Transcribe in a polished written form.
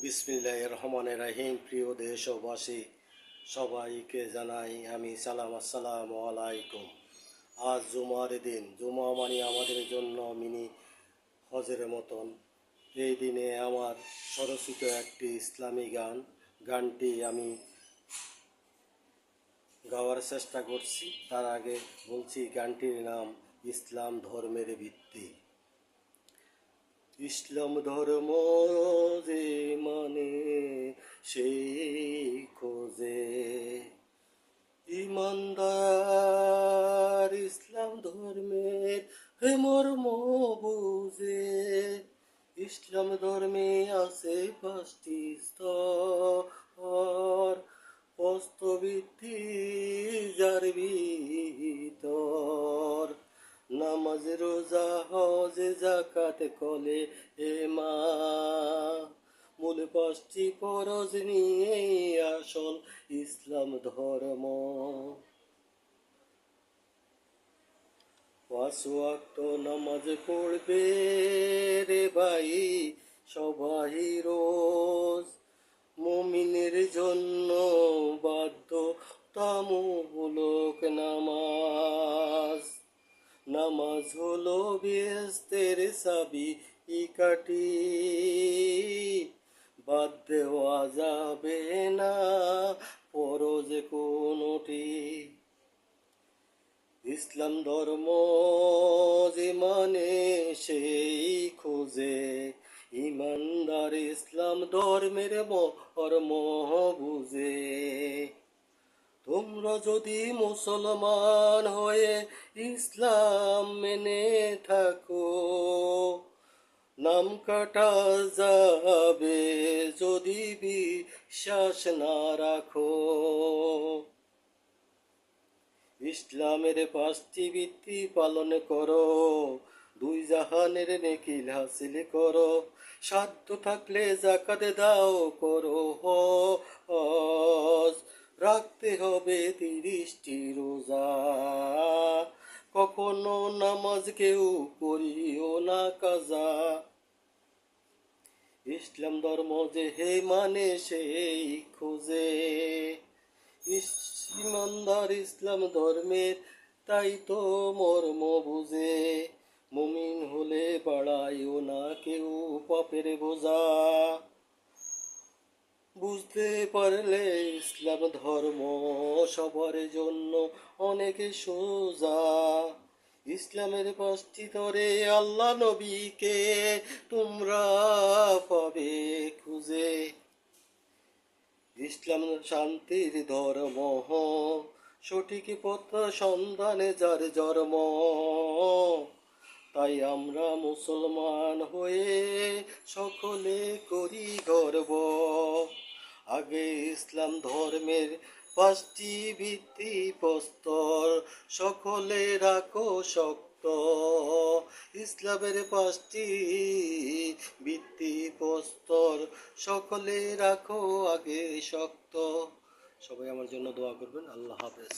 বিসমিল্লাহির রহমানির রহিম। প্রিয় দেশবাসী, সবাইকে জানাই আমি সালাম, আসসালামু আলাইকুম। আজ জুমার দিন। জুমা মানে আমাদের জন্য মিনি হজের মতন। এই দিনে আমার স্বরচিত একটি ইসলামী গানটি আমি গাওয়ার চেষ্টা করছি। তার আগে বলছি, গানটির নাম ইসলাম ধর্মের ভিত্তি। ইসলাম ধর্ম যে মানে সেই খোঁজে ইমানদার, ইসলাম ধর্মের মর্ম বুঝে। ইসলাম ধর্মে আছে 5টি স্তর, হস্তবৃত্তি যার ভিতর। নামাজ, রোজা, হজ, যাকাত, কলে মা, মূল 5টি ফরজ নিয়ে আসল ইসলাম ধর্ম। 5 ওয়াক্ত নামাজ পড়বে রে ভাই সবাই রোজ। মুমিনের জন্য বাধ্যতামূলক নামাজ। নামাজ হলো বেহেশতের চাবি কাঠি, বাদ দেওয়া যাবে না ফরজ কোনটি। ইসলাম ধর্ম যে মানে সেই খোঁজে ইমানদার, ইসলাম ধর্মের মর্ম বুঝে। তোমরা যদি মুসলমান হয়ে ইসলাম মেনে থাকো, নাম কাটা যাবে যদি বিশ্বাস না রাখো। ইসলামের 5টি ভিত্তি পালন করো, 2 জাহানের নেকি হাসিল করো। সাধ্য থাকলে যাকাত দাও, করো হজ। রাখতে হবে 30টি রোজা, কখনো নামাজ কেউ পড়িও না কাজা। ইসলাম ধর্ম যে মানে সেই খোঁজে ইমানদার, ইসলাম ধর্মের তাই তো মর্ম বুঝে। মুমিন হলে বাড়াইও না কেউ পাপের বোঝা। বুঝতে পারলে ইসলাম ধর্ম সবার জন্য অনেক সোজা। ইসলামের 5টি স্তরে আল্লাহ নবীকে তোমরা পাবে খুঁজে। ইসলাম শান্তির ধর্ম, সঠিক পথ সন্ধানে যার জন্ম। তাই আমরা মুসলমান হয়ে সকলে করি গর্ব। আগে ইসলাম ধর্মের 5টি ভিত্তি প্রস্তর সকলে রাখো শক্ত। ইসলামের 5টি ভিত্তি প্রস্তর সকলে রাখো আগে শক্ত। সবাই আমার জন্য দোয়া করবেন। আল্লাহ হাফেজ।